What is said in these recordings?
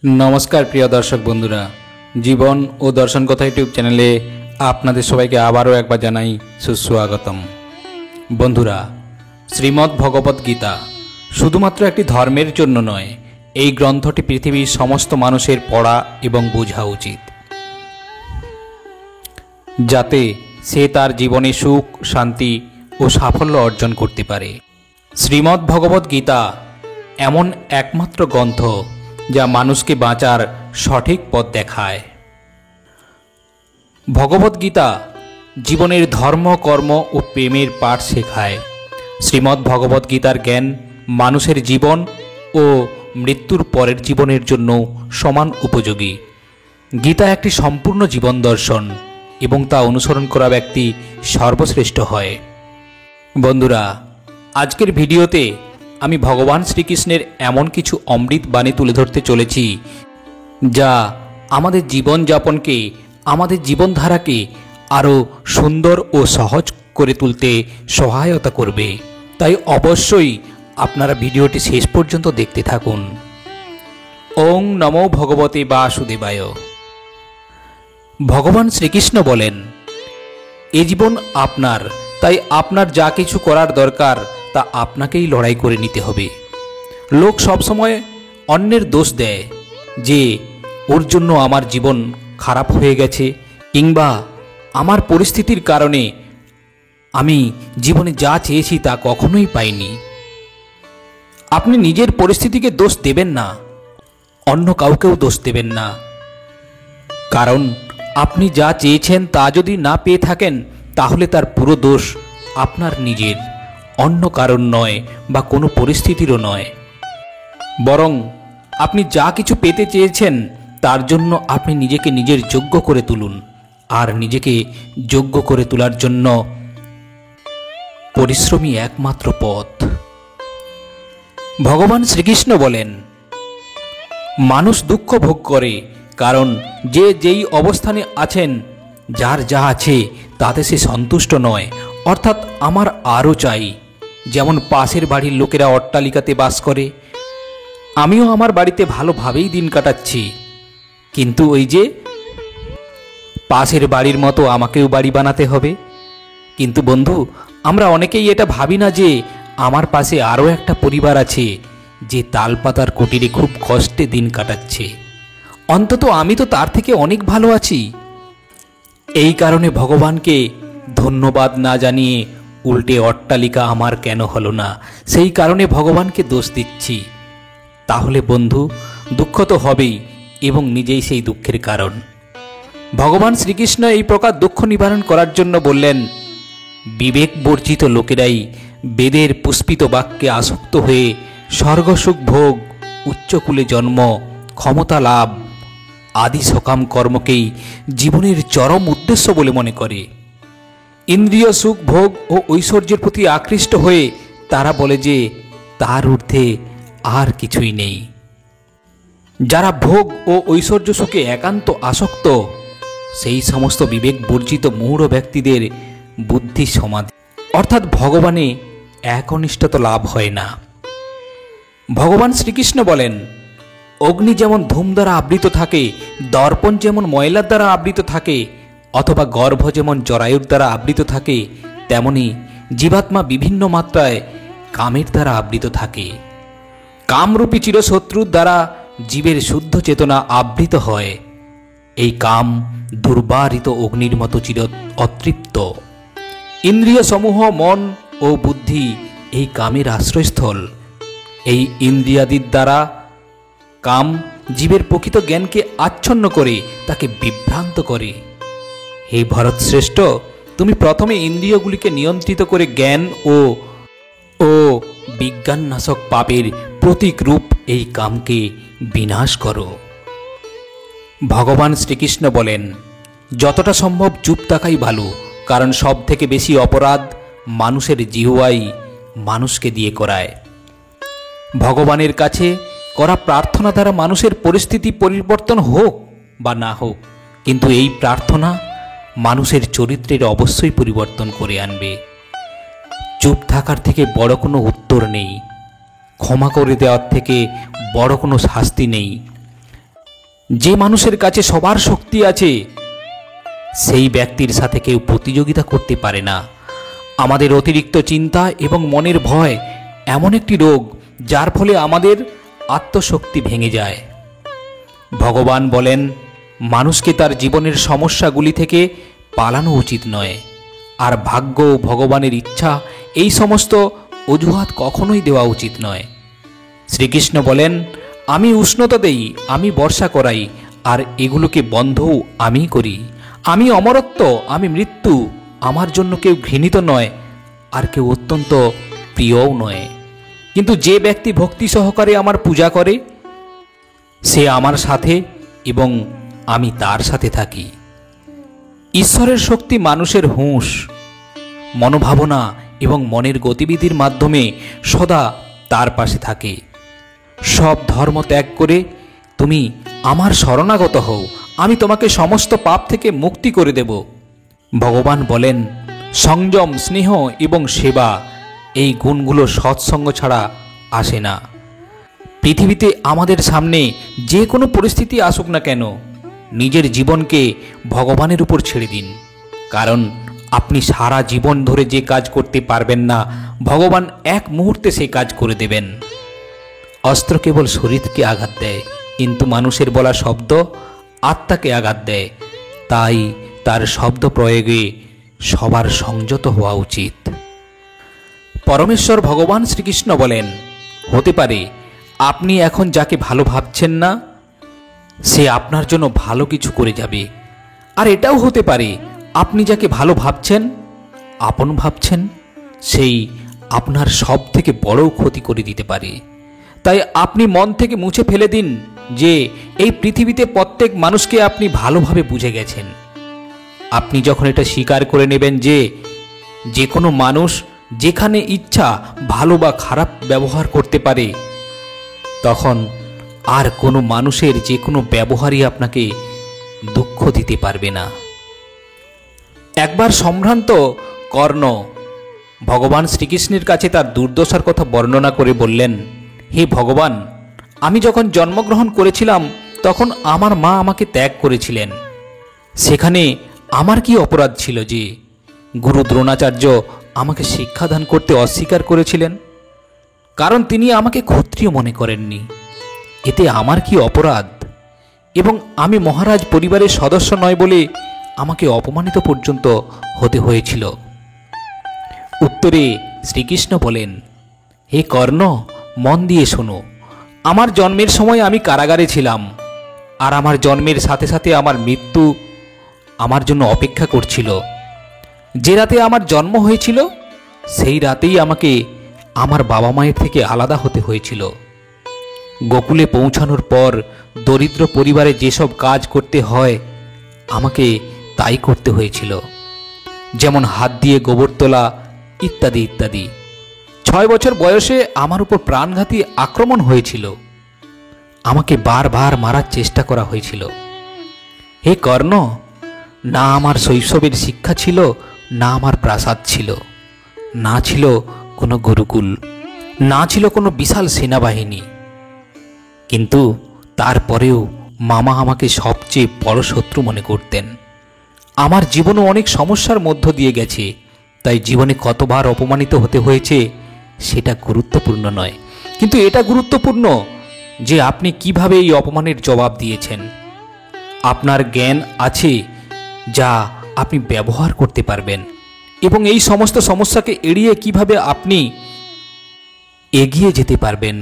नमस्कार प्रिय दर्शक बंधुरा जीवन और दर्शन कथा यूट्यूब चैनेले आपनादेर सबाइके आबारो एक बार जानाई सुस्वागतम। बंधुरा श्रीमद् भगवत गीता शुधुमात्र एकटी धर्मेर जन्य नय, এই গ্রন্থটি পৃথিবীর সমস্ত মানুষের পড়া এবং বোঝা উচিত, যাতে সে তার জীবনে সুখ শান্তি ও সাফল্য অর্জন করতে পারে। শ্রীমদ্ ভগবত গীতা এমন একমাত্র গ্রন্থ যা মানুষকে বাঁচার সঠিক পথ দেখায়। ভগবত গীতা জীবনের ধর্ম কর্ম ও প্রেমের পাঠ শেখায়। শ্রীমদ্ ভগবত গীতার জ্ঞান মানুষের জীবন ও মৃত্যুর পরের জীবনের জন্য সমান উপযোগী। গীতা একটি সম্পূর্ণ জীবন দর্শন এবং তা অনুসরণ করা ব্যক্তি সর্বশ্রেষ্ঠ হয়। বন্ধুরা, আজকের ভিডিওতে আমি ভগবান শ্রীকৃষ্ণের এমন কিছু অমৃত বাণী তুলে ধরতে চলেছি যা আমাদের জীবনযাপনকে, আমাদের জীবনধারাকে আরও সুন্দর ও সহজ করে তুলতে সহায়তা করবে। তাই অবশ্যই আপনারা ভিডিওটি শেষ পর্যন্ত দেখতে থাকুন। ওং নমো ভগবতে বাসুদেবায়। ভগবান শ্রীকৃষ্ণ বলেন, এ জীবন আপনার, তাই আপনার যা কিছু করার দরকার তা আপনাকেই লড়াই করে নিতে হবে। লোক সবসময় অন্যের দোষ দেয় যে ওর জন্য আমার জীবন খারাপ হয়ে গেছে, কিংবা আমার পরিস্থিতির কারণে আমি জীবনে যা চেয়েছি তা কখনোই পাইনি। আপনি নিজের পরিস্থিতিকে দোষ দেবেন না, অন্য কাউকেও দোষ দেবেন না, কারণ আপনি যা চেয়েছেন তা যদি না পেয়ে থাকেন তাহলে তার পুরো দোষ আপনার নিজের, অন্য কারণ নয় বা কোনো পরিস্থিতিরও নয়। বরং আপনি যা কিছু পেতে চেয়েছেন তার জন্য আপনি নিজেকে নিজের যোগ্য করে তুলুন। আর নিজেকে যোগ্য করে তোলার জন্য পরিশ্রমই একমাত্র পথ। ভগবান শ্রীকৃষ্ণ বলেন, মানুষ দুঃখ ভোগ করে কারণ যে যেই অবস্থানে আছেন, যার যা আছে তাতে সে সন্তুষ্ট নয়, অর্থাৎ আমার আরও চাই। যেমন পাশের বাড়ির লোকেরা অট্টালিকাতে বাস করে, আমিও আমার বাড়িতে ভালোভাবেই দিন কাটাচ্ছি, কিন্তু ওই যে পাশের বাড়ির মতো আমাকেও বাড়ি বানাতে হবে। কিন্তু বন্ধু, আমরা অনেকেই এটা ভাবি না যে আমার পাশে আরও একটা পরিবার আছে যে তালপাতার কুটিরে খুব কষ্টে দিন কাটাচ্ছে, অন্তত আমি তো তার থেকে অনেক ভালো আছি। এই কারণে ভগবানকে ধন্যবাদ না জানিয়ে উল্টে অট্টালিকা আমার কেন হলো না, সেই কারণে ভগবানকে দোষ দিচ্ছি। তাহলে বন্ধু, দুঃখ তো হবেই এবং নিজেই সেই দুঃখের কারণ। ভগবান শ্রীকৃষ্ণ এই প্রকার দুঃখ নিবারণ করার জন্য বললেন, বিবেক বর্জিত লোকেরাই বেদের পুষ্পিত বাক্যে আসক্ত হয়ে স্বর্গসুখ ভোগ, উচ্চকুলে জন্ম, ক্ষমতা লাভ আদি সকাম কর্মকেই জীবনের চরম উদ্দেশ্য বলে মনে করে। ইন্দ্রিয় সুখ ভোগ ও ঐশ্বর্যের প্রতি আকৃষ্ট হয়ে তারা বলে যে তার ঊর্ধ্বে আর কিছুই নেই। যারা ভোগ ও ঐশ্বর্য সুখে একান্ত আসক্ত, সেই সমস্ত বিবেক বর্জিত মূঢ় ব্যক্তিদের বুদ্ধি সমাধি, অর্থাৎ ভগবানে একনিষ্ঠতা লাভ হয় না। ভগবান শ্রীকৃষ্ণ বলেন, অগ্নি যেমন ধূম দ্বারা আবৃত থাকে, দর্পণ যেমন ময়লার দ্বারা আবৃত থাকে, অথবা গর্ভ যেমন জরায়ুর দ্বারা আবৃত থাকে, তেমনি জীবাত্মা বিভিন্ন মাত্রায় কামের দ্বারা আবৃত থাকে। কামরূপী চিরশত্রুর দ্বারা জীবের শুদ্ধ চেতনা আবৃত হয়। এই কাম দুর্বারিত অগ্নির মতো চির অতৃপ্ত। ইন্দ্রিয় সমূহ মন ও বুদ্ধি এই কামের আশ্রয়স্থল। এই ইন্দ্রিয়াদির দ্বারা কাম জীবের প্রকৃত জ্ঞানকে আচ্ছন্ন করে তাকে বিভ্রান্ত করে। হে ভরতশ্রেষ্ঠ, তুমি প্রথমে ইন্দ্রিয়গুলিকে নিয়ন্ত্রিত করে জ্ঞান ও বিজ্ঞাননাশক পাপের প্রতীক রূপ এই কামকে বিনাশ করো। ভগবান শ্রীকৃষ্ণ বলেন, যতটা সম্ভব চুপ থাকাই ভালো, কারণ সব থেকে বেশি অপরাধ মানুষের জিহ্বাই মানুষকে দিয়ে করায়। ভগবানের কাছে করা প্রার্থনা দ্বারা মানুষের পরিস্থিতি পরিবর্তন হোক বা না হোক, কিন্তু এই প্রার্থনা মানুষের চরিত্রের অবশ্যই পরিবর্তন করে আনবে। চুপ থাকার থেকে বড় কোনো উত্তর নেই, ক্ষমা করে দেওয়ার থেকে বড় কোনো শাস্তি নেই। যে মানুষের কাছে সবার শক্তি আছে সেই ব্যক্তির সাথে কেউ প্রতিযোগিতা করতে পারে না। আমাদের অতিরিক্ত চিন্তা এবং মনের ভয় এমন একটি রোগ যার ফলে আমাদের আত্মশক্তি ভেঙে যায়। ভগবান বলেন, মানুষকে তার জীবনের সমস্যাগুলি থেকে পালানো উচিত নয়, আর ভাগ্য ও ভগবানের ইচ্ছা এই সমস্ত অজুহাত কখনোই দেওয়া উচিত নয়। শ্রীকৃষ্ণ বলেন, আমি উষ্ণতা দেই, আমি বর্ষা করাই, আর এগুলোকে বন্ধও আমিই করি। আমি অমরত্ব, আমি মৃত্যু, আমার জন্য কেউ ঘৃণিত নয় আর কেউ অত্যন্ত প্রিয়ও নয়। কিন্তু যে ব্যক্তি ভক্তি সহকারে আমার পূজা করে সে আমার সাথে এবং আমি তার সাথে থাকি। ঈশ্বরের শক্তি মানুষের হুঁশ, মনোভাবনা এবং মনের গতিবিধির মাধ্যমে সদা তার পাশে থাকে। সব ধর্ম ত্যাগ করে তুমি আমার শরণাগত হও, আমি তোমাকে সমস্ত পাপ থেকে মুক্তি করে দেব। ভগবান বলেন, সংযম, স্নেহ এবং সেবা এই গুণগুলো সৎসঙ্গ ছাড়া আসে না। পৃথিবীতে আমাদের সামনে যে কোনো পরিস্থিতি আসুক না কেন, নিজের জীবনকে ভগবানের উপর ছেড়ে দিন, কারণ আপনি সারা জীবন ধরে যে কাজ করতে পারবেন না, ভগবান এক মুহূর্তে সেই কাজ করে দেবেন। অস্ত্র কেবল শরীরকে আঘাত দেয়, কিন্তু মানুষের বলা শব্দ আত্মাকে আঘাত দেয়। তাই তার শব্দ প্রয়োগে সবার সংযত হওয়া উচিত। পরমেশ্বর ভগবান শ্রীকৃষ্ণ বলেন, হতে পারে আপনি এখন যাকে ভালো ভাবছেন না সে আপনার জন্য ভালো কিছু করে যাবে, আর এটাও হতে পারে আপনি যাকে ভালো ভাবছেন, আপন ভাবছেন, সেই আপনার সব থেকে বড় ক্ষতি করে দিতে পারে। তাই আপনি মন থেকে মুছে ফেলে দিন যে এই পৃথিবীতে প্রত্যেক মানুষকে আপনি ভালোভাবে বুঝে গেছেন। আপনি যখন এটা স্বীকার করে নেবেন যে যে কোনো মানুষ যেখানে ইচ্ছা ভালো বা খারাপ ব্যবহার করতে পারে, তখন আর কোনো মানুষের যে কোনো ব্যবহারই আপনাকে দুঃখ দিতে পারবে না। একবার সম্ভ্রান্ত কর্ণ ভগবান শ্রীকৃষ্ণের কাছে তার দুর্দশার কথা বর্ণনা করে বললেন, হে ভগবান, আমি যখন জন্মগ্রহণ করেছিলাম তখন আমার মা আমাকে ত্যাগ করেছিলেন। সেখানে আমার কি অপরাধ ছিল যে গুরু দ্রোণাচার্য আমাকে শিক্ষাদান করতে অস্বীকার করেছিলেন? কারণ তিনি আমাকে ক্ষত্রিয় মনে করেননি। এতে আমার কি অপরাধ? এবং আমি মহারাজ পরিবারের সদস্য নয় বলে আমাকে অপমানিত পর্যন্ত হতে হয়েছিল। উত্তরে শ্রীকৃষ্ণ বলেন, হে কর্ণ, মন দিয়ে শোনো, আমার জন্মের সময় আমি কারাগারে ছিলাম, আর আমার জন্মের সাথে সাথে আমার মৃত্যু আমার জন্য অপেক্ষা করছিল। যে রাতে আমার জন্ম হয়েছিল সেই রাতেই আমাকে আমার বাবা মায়ের থেকে আলাদা হতে হয়েছিল। গোকুলে পৌঁছানোর পর দরিদ্র পরিবারে যেসব কাজ করতে হয় আমাকে তাই করতে হয়েছিল, যেমন হাত দিয়ে গোবর তোলা ইত্যাদি ইত্যাদি। 6 বছর বয়সে আমার উপর প্রাণঘাতী আক্রমণ হয়েছিল, আমাকে বারবার মারার চেষ্টা করা হয়েছিল। হে কর্ণ, না আমার শৈশবের শিক্ষা ছিল, না আমার প্রাসাদ ছিল, না ছিল কোনো গুরুকুল, না ছিল কোনো বিশাল সেনাবাহিনী। কিন্তু তারপরেও মামা আমাকে সবচেয়ে বড় শত্রু মনে করতেন। আমার জীবনও অনেক সমস্যার মধ্য দিয়ে গেছে, তাই জীবনে কতবার অপমানিত হতে হয়েছে সেটা গুরুত্বপূর্ণ নয়, কিন্তু এটা গুরুত্বপূর্ণ যে আপনি কিভাবে এই অপমানের জবাব দিয়েছেন। আপনার জ্ঞান আছে যা আপনি ব্যবহার করতে পারবেন, এবং এই সমস্ত সমস্যাকে এড়িয়ে কিভাবে আপনি এগিয়ে যেতে পারবেন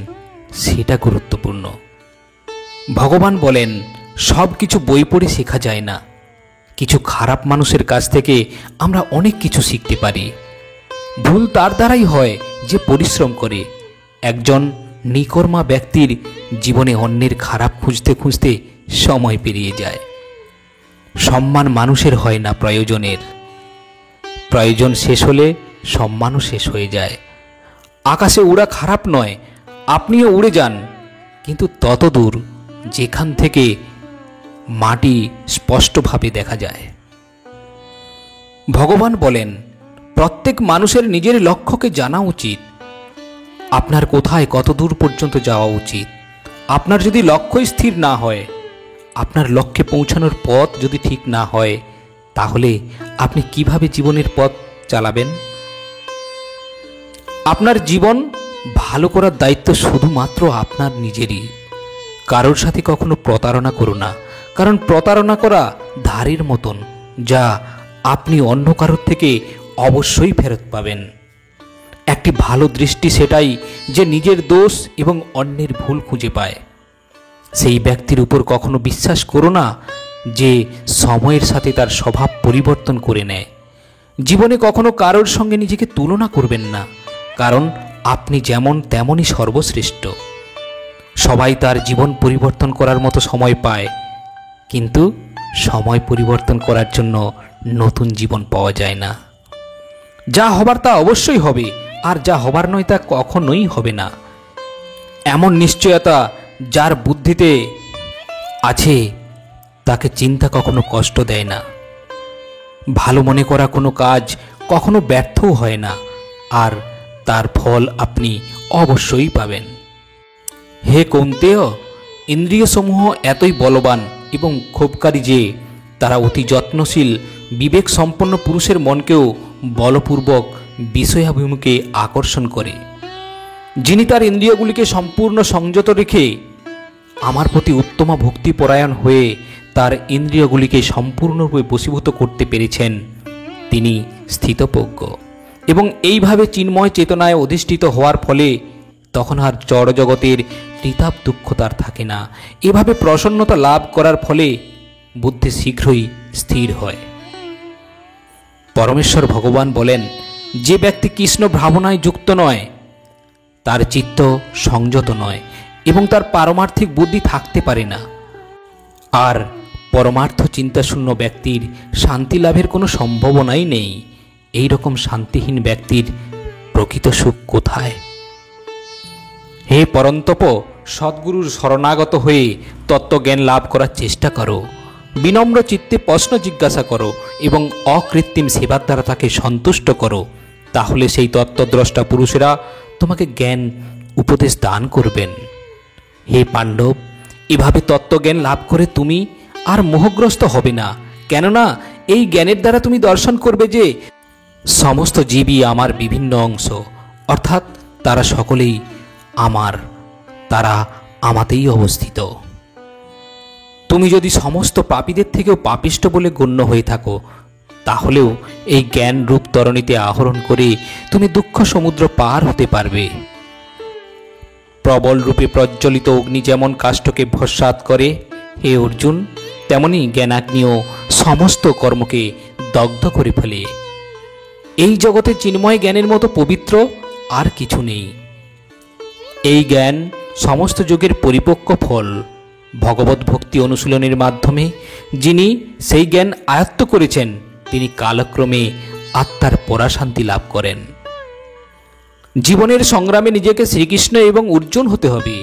সেটা গুরুত্বপূর্ণ। ভগবান বলেন, সব কিছু বই পড়ে শেখা যায় না। কিছু খারাপ মানুষের কাছ থেকে আমরা অনেক কিছু শিখতে পারি। ভুল তার দ্বারাই হয় যে পরিশ্রম করে। একজন নিকর্মা ব্যক্তির জীবনে অন্যের খারাপ খুঁজতে খুঁজতে সময় পেরিয়ে যায়। সম্মান মানুষের হয় না প্রয়োজনের, প্রয়োজন শেষ হলে সম্মানও শেষ হয়ে যায়। আকাশে উড়া খারাপ নয়, আপনিও উড়ে যান, কিন্তু তত দূর যেখান থেকে মাটি স্পষ্টভাবে দেখা যায়। ভগবান বলেন, প্রত্যেক মানুষের নিজের লক্ষ্যকে জানা উচিত। আপনার কোথায় কত দূর পর্যন্ত যাওয়া উচিত। আপনার যদি লক্ষ্য স্থির না হয় আপনার লক্ষ্যে পৌঁছানোর পথ যদি ঠিক না হয়, তাহলে আপনি কিভাবে জীবনের পথ চালাবেন? আপনার জীবন ভালো করার দায়িত্ব শুধুমাত্র আপনার নিজেরই। কারোর সাথে কখনো প্রতারণা করো না, কারণ প্রতারণা করা ধারের মতন, যা আপনি অন্য কারোর থেকে অবশ্যই ফেরত পাবেন। একটি ভালো দৃষ্টি সেটাই যে নিজের দোষ এবং অন্যের ভুল খুঁজে পায়। সেই ব্যক্তির উপর কখনো বিশ্বাস করো না যে সময়ের সাথে তার স্বভাব পরিবর্তন করে নেয়। জীবনে কখনো কারোর সঙ্গে নিজেকে তুলনা করবেন না, কারণ আপনি যেমন তেমনই সর্বশ্রেষ্ঠ। সবাই তার জীবন পরিবর্তন করার মতো সময় পায়, কিন্তু সময় পরিবর্তন করার জন্য নতুন জীবন পাওয়া যায় না। যা হবার তা অবশ্যই হবে, আর যা হবার নয় তা কখনোই হবে না। এমন নিশ্চয়তা যার বুদ্ধিতে আছে, তাকে চিন্তা কখনো কষ্ট দেয় না। ভালো মনে করা কোনো কাজ কখনো ব্যর্থও হয় না, আর তার ফল আপনি অবশ্যই পাবেন। হে কৌন্তেয়, ইন্দ্রিয়সমূহ এতই বলবান এবং ক্ষোভকারী যে তারা অতি যত্নশীল বিবেক সম্পন্ন পুরুষের মনকেও বলপূর্বক বিষয়াভিমুখে আকর্ষণ করে। যিনি তার ইন্দ্রিয়গুলিকে সম্পূর্ণ সংযত রেখে আমার প্রতি উত্তম ভক্তিপরায়ণ হয়ে তার ইন্দ্রিয়গুলিকে সম্পূর্ণরূপে বশীভূত করতে পেরেছেন, তিনি স্থিতপ্রজ্ঞ। এবং এইভাবে চিন্ময় চেতনায় অধিষ্ঠিত হওয়ার ফলে তখন আর জড়জগতের ত্রিতাপ দুঃখ তার থাকে না। এভাবে প্রসন্নতা লাভ করার ফলে বুদ্ধি শীঘ্রই স্থির হয়। পরমেশ্বর ভগবান বলেন, যে ব্যক্তি কৃষ্ণ ভাবনায় যুক্ত নয়, তার চিত্ত সংযত নয় এবং তার পারমার্থিক বুদ্ধি থাকতে পারে না। আর পরমার্থ চিন্তাশূন্য ব্যক্তির শান্তি লাভের কোনো সম্ভাবনাই নেই। এই রকম শান্তিহীন ব্যক্তির প্রকৃত সুখ কোথায়? হে পরন্তপ, সদ্গুরুর শরণাগত হয়ে তত্ত্বজ্ঞান লাভ করার চেষ্টা করো। বিনম্র চিত্তে প্রশ্ন জিজ্ঞাসা করো এবং অকৃত্রিম সেবার দ্বারা তাকে সন্তুষ্ট করো। তাহলে সেই তত্ত্বদ্রষ্টা পুরুষেরা তোমাকে জ্ঞান উপদেশ দান করবেন। হে পাণ্ডব, এভাবে তত্ত্বজ্ঞান লাভ করে তুমি আর মোহগ্রস্ত হবে না, কেননা এই জ্ঞানের দ্বারা তুমি দর্শন করবে যে সমস্ত জীবই আমার বিভিন্ন অংশ, অর্থাৎ তারা সকলেই আমার, তারা আমাতেই অবস্থিত। তুমি যদি সমস্ত পাপীদের থেকেও পাপিষ্ঠ বলে গণ্য হয়ে থাকো, তাহলেও এই জ্ঞান রূপ তরণীতে আহরণ করে তুমি দুঃখ সমুদ্র পার হতে পারবে। প্রবল রূপে প্রজ্বলিত অগ্নি যেমন কাষ্ঠকে ভস্মাত করে, হে অর্জুন, তেমনি জ্ঞানাগ্নিও সমস্ত কর্মকে দগ্ধ করে ফেলে। এই জগতে চিন্ময় জ্ঞানের মতো পবিত্র আর কিছু নেই। এই জ্ঞান সমস্ত যুগের পরিপক্ক ফল। ভগবত ভক্তি অনুশীলনের মাধ্যমে যিনি সেই জ্ঞান আয়ত্ত করেছেন, তিনি কালক্রমে আত্মার পরাশান্তি লাভ করেন। জীবনের সংগ্রামে নিজেকে শ্রীকৃষ্ণ এবং অর্জুন হতে হবে।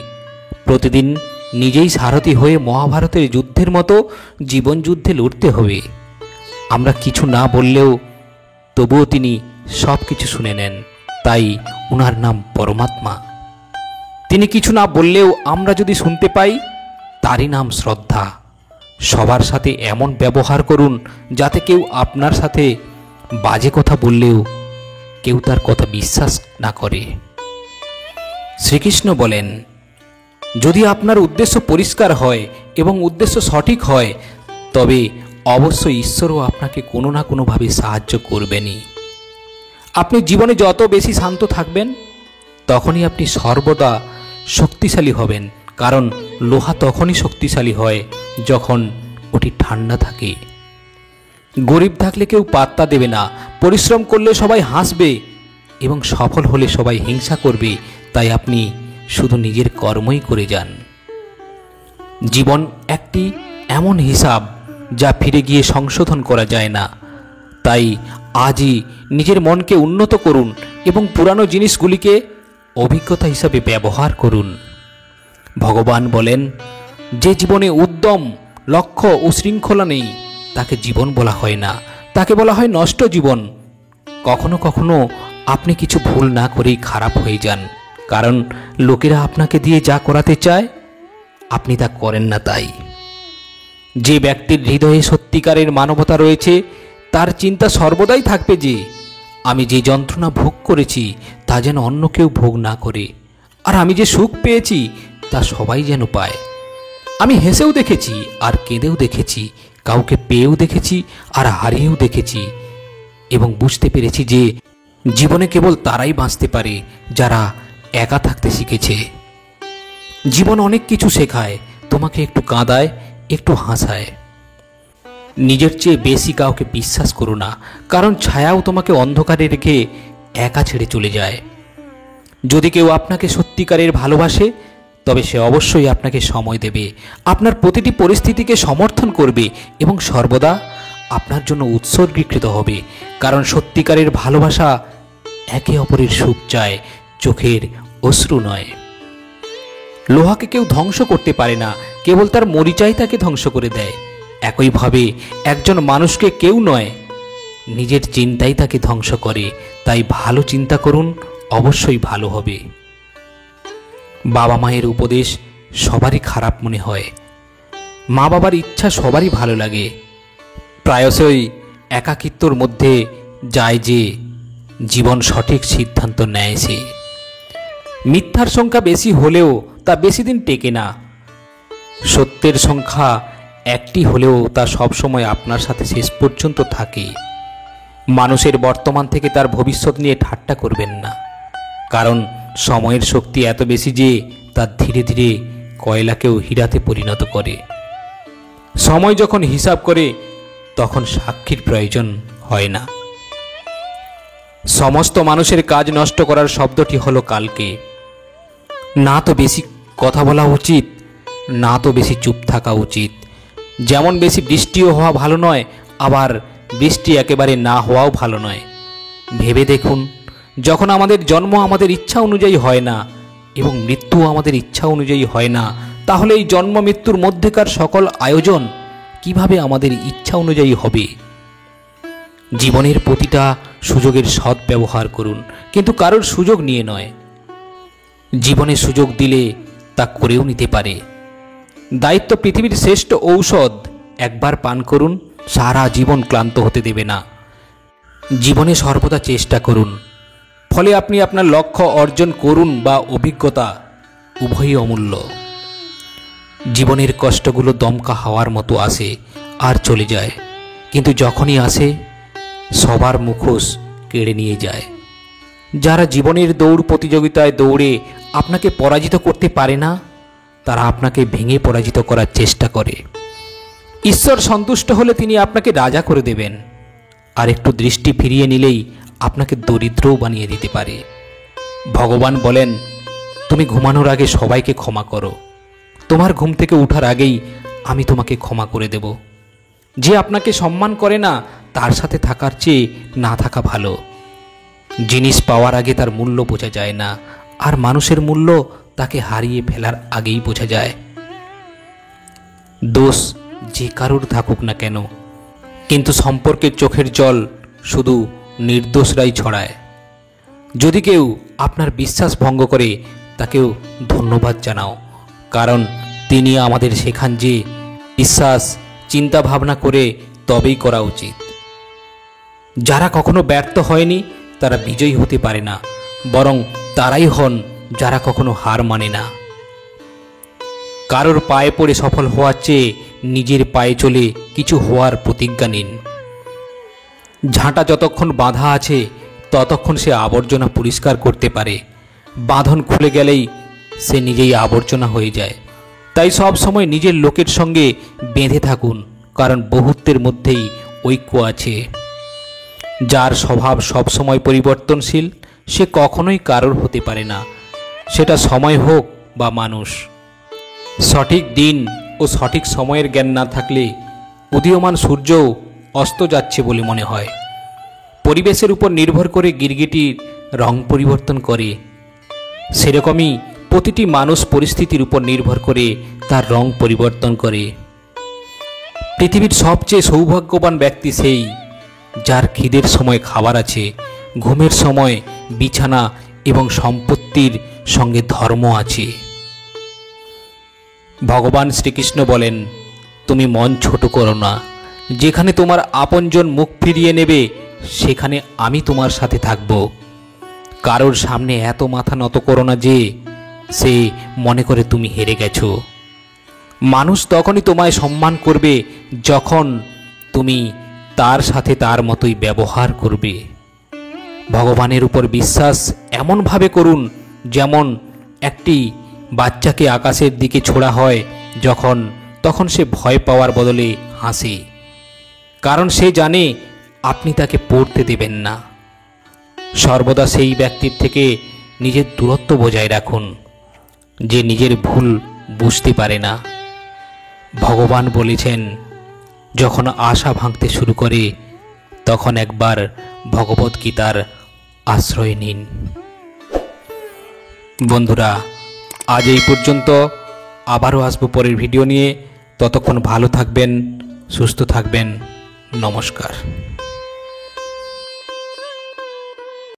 প্রতিদিন নিজেই সারথি হয়ে মহাভারতের যুদ্ধের মতো জীবন যুদ্ধে লড়তে হবে। আমরা কিছু না বললেও তবুও তিনি সব কিছু শুনে নেন, তাই ওনার নাম পরমাত্মা। তিনি কিছু না বললেও আমরা যদি শুনতে পাই, তারই নাম শ্রদ্ধা। সবার সাথে এমন ব্যবহার করুন যাতে কেউ আপনার সাথে বাজে কথা বললেও কেউ তার কথা বিশ্বাস না করে। শ্রীকৃষ্ণ বলেন, যদি আপনার উদ্দেশ্য পরিষ্কার হয় এবং উদ্দেশ্য সঠিক হয়, তবে অবশ্যই ঈশ্বরও আপনাকে কোনো না কোনোভাবে সাহায্য করবেনই। আপনি জীবনে যত বেশি শান্ত থাকবেন, তখনই আপনি সর্বদা শক্তিশালী হবেন, কারণ লোহা তখনই শক্তিশালী হয় যখন ওটি ঠান্ডা থাকে। গরিব থাকলে কেউ পাত্তা দেবে না, পরিশ্রম করলে সবাই হাসবে এবং সফল হলে সবাই হিংসা করবে। তাই আপনি শুধু নিজের কর্মই করে যান। জীবন একটি এমন হিসাব যা ফিরে গিয়ে সংশোধন করা যায় না। তাই আজই নিজের মনকে উন্নত করুন এবং পুরানো জিনিসগুলিকে অভিজ্ঞতা হিসাবে ব্যবহার করুন। ভগবান বলেন, যে জীবনে উদ্যম, লক্ষ্য ও শৃঙ্খলা নেই, তাকে জীবন বলা হয় না, তাকে বলা হয় নষ্ট জীবন। কখনো কখনো আপনি কিছু ভুল না করেই খারাপ হয়ে যান, কারণ লোকেরা আপনাকে দিয়ে যা করাতে চায় আপনি তা করেন না। তাই যে ব্যক্তির হৃদয়ে সত্যিকারের মানবতা রয়েছে তার চিন্তা সর্বদাই থাকবে যে আমি যে যন্ত্রণা ভোগ করেছি তা যেন অন্য কেউ ভোগ না করে, আর আমি যে সুখ পেয়েছি তা সবাই যেন পায়। আমি হেসেও দেখেছি আর কেঁদেও দেখেছি, কাউকে পেয়েও দেখেছি আর হারিয়েও দেখেছি, এবং বুঝতে পেরেছি যে জীবনে কেবল তারাই বাঁচতে পারে যারা একা থাকতে শিখেছে। জীবন অনেক কিছু শেখায়, তোমাকে একটু কাঁদায়, একটু হাসায়। নিজের চেয়ে বেশি কাউকে বিশ্বাস করো না, কারণ ছায়াও তোমাকে অন্ধকারে রেখে একা ছেড়ে চলে যায়। যদি কেউ আপনাকে সত্যিকারের ভালোবাসে তবে সে অবশ্যই আপনাকে সময় দেবে, আপনার প্রতিটি পরিস্থিতিকে সমর্থন করবে এবং সর্বদা আপনার জন্য উৎসর্গীকৃত হবে। কারণ সত্যিকারের ভালোবাসা একে অপরের সুখ চায়, চোখের অশ্রু নয়। লোহাকে কেউ ধ্বংস করতে পারে না, কেবল তার মরিচাই তাকে ধ্বংস করে দেয়। একইভাবে একজন মানুষকে কেউ নয়, নিজের চিন্তাই তাকে ধ্বংস করে। তাই ভালো চিন্তা করুন, অবশ্যই ভালো হবে। বাবা মায়ের উপদেশ সবারই খারাপ মনে হয়, মা বাবার ইচ্ছা সবারই ভালো লাগে। প্রায়শই একাকিত্বর মধ্যে যায় যে জীবন সঠিক সিদ্ধান্ত নেয় সে। মিথ্যার সংখ্যা বেশি হলেও তা বেশি দিন টেকে না। সত্যের সংখ্যা একটি হলেও তা সবসময় আপনার সাথে শেষ পর্যন্ত থাকে। মানুষের বর্তমান থেকে তার ভবিষ্যৎ নিয়ে ঠাট্টা করবেন না, কারণ সময়ের শক্তি এত বেশি যে তা ধীরে ধীরে কয়লাকেও হীরাতে পরিণত করে। সময় যখন হিসাব করে তখন সাক্ষীর প্রয়োজন হয় না। সমস্ত মানুষের কাজ নষ্ট করার শব্দটি হলো কালকে। না তো বেশি কথা বলা উচিত, না তো বেশি চুপ থাকা উচিত। যেমন বেশি বৃষ্টিও হওয়া ভালো নয়, আবার বৃষ্টি একেবারে না হওয়াও ভালো নয়। ভেবে দেখুন, যখন আমাদের জন্ম আমাদের ইচ্ছা অনুযায়ী হয় না এবং মৃত্যু আমাদের ইচ্ছা অনুযায়ী হয় না, তাহলে এই জন্ম মৃত্যুর মধ্যেকার সকল আয়োজন কিভাবে আমাদের ইচ্ছা অনুযায়ী হবে? জীবনের প্রতিটা সুযোগের সৎ ব্যবহার করুন, কিন্তু কারোর সুযোগ নিয়ে নয়। জীবনে সুযোগ দিলে তা করেও নিতে পারে। দায়িত্ব পৃথিবীর শ্রেষ্ঠ ঔষধ, একবার পান করুন, সারা জীবন ক্লান্ত হতে দেবে না। জীবনে সর্বদা চেষ্টা করুন, ফলে আপনি আপনার লক্ষ্য অর্জন করুন বা অভিজ্ঞতা, উভয়ই অমূল্য। জীবনের কষ্টগুলো দমকা হাওয়ার মতো আসে আর চলে যায়, কিন্তু যখনই আসে সবার মুখোশ কেড়ে নিয়ে যায়। যারা জীবনের দৌড় প্রতিযোগিতায় দৌড়ে আপনাকে পরাজিত করতে পারে না, তারা আপনাকে ভেঙে পরাজিত করার চেষ্টা করে। ঈশ্বর সন্তুষ্ট হলে তিনি আপনাকে রাজা করে দেবেন, আর একটু দৃষ্টি ফিরিয়ে নিলেই আপনাকে দরিদ্রও বানিয়ে দিতে পারে। ভগবান বলেন, তুমি ঘুমানোর আগে সবাইকে ক্ষমা করো, তোমার ঘুম থেকে ওঠার আগেই আমি তোমাকে ক্ষমা করে দেব। যে আপনাকে সম্মান করে না তার সাথে থাকার চেয়ে না থাকা ভালো। জিনিস পাওয়ার আগে তার মূল্য বোঝা যায় না, আর মানুষের মূল্য তাকে হারিয়ে ফেলার আগেই বোঝা যায়। দোষ যে কারোর থাকুক না কেন, কিন্তু সম্পর্কের চোখের জল শুধু নির্দোষরাই ছড়ায়। যদি কেউ আপনার বিশ্বাস ভঙ্গ করে তাকেও ধন্যবাদ জানাও, কারণ তিনি আমাদের শেখান যে বিশ্বাস চিন্তা ভাবনা করে তবেই করা উচিত। যারা কখনো ব্যর্থ হয়নি তারা বিজয়ী হতে পারে না, বরং তারাই হন যারা কখনো হার মানে না। কারোর পায়ে পড়ে সফল হওয়ার চেয়ে নিজের পায়ে চলে কিছু হওয়ার প্রতিজ্ঞা নিন। ঝাঁটা যতক্ষণ বাঁধা আছে ততক্ষণ সে আবর্জনা পরিষ্কার করতে পারে, বাঁধন খুলে গেলেই সে নিজেই আবর্জনা হয়ে যায়। তাই সব সময় নিজের লোকের সঙ্গে বেঁধে থাকুন, কারণ বহুত্বের মধ্যেই ঐক্য আছে। যার স্বভাব সবসময় পরিবর্তনশীল সে কখনোই কারোর হতে পারে না, সেটা সময় হোক বা মানুষ। সঠিক দিন ও সঠিক সময়ের জ্ঞান না থাকলে উদীয়মান সূর্যও অস্ত যাচ্ছে বলে মনে হয়। পরিবেশের উপর নির্ভর করে গিরগিটির রং পরিবর্তন করে, সেরকমই প্রতিটি মানুষ পরিস্থিতির উপর নির্ভর করে তার রং পরিবর্তন করে। পৃথিবীর সবচেয়ে সৌভাগ্যবান ব্যক্তি সেই যার খিদের সময় খাবার আছে, ঘুমের সময় বিছানা এবং সম্পত্তির সঙ্গে ধর্ম আছে। ভগবান শ্রীকৃষ্ণ বলেন, তুমি মন ছোট করো না। যেখানে তোমার আপনজন মুখ ফিরিয়ে নেবে সেখানে আমি তোমার সাথে থাকব। কারোর সামনে এত মাথা নত করো না যে সে মনে করে তুমি হেরে গেছো। মানুষ তখনই তোমায় সম্মান করবে যখন তুমি তার সাথে তার মতোই ব্যবহার করবে। ভগবানের উপর বিশ্বাস এমনভাবে করুন যেমন একটি বাচ্চাকে আকাশের দিকে ছোড়া হয় তখন সে ভয় পাওয়ার বদলে হাসে, কারণ সে জানে আপনি তাকে পড়তে দেবেন না। সর্বদা সেই ব্যক্তির থেকে নিজের দূরত্ব বজায় রাখুন যে নিজের ভুল বুঝতে পারে না। ভগবান বলেছেন, যখন আশা ভাঙতে শুরু করে তখন একবার ভগবদ্গীতার আশ্রয় নিন। বন্ধুরা, আজ এই পর্যন্ত। আবারও আসবো পরের ভিডিও নিয়ে। ততক্ষণ ভালো থাকবেন, সুস্থ থাকবেন। নমস্কার।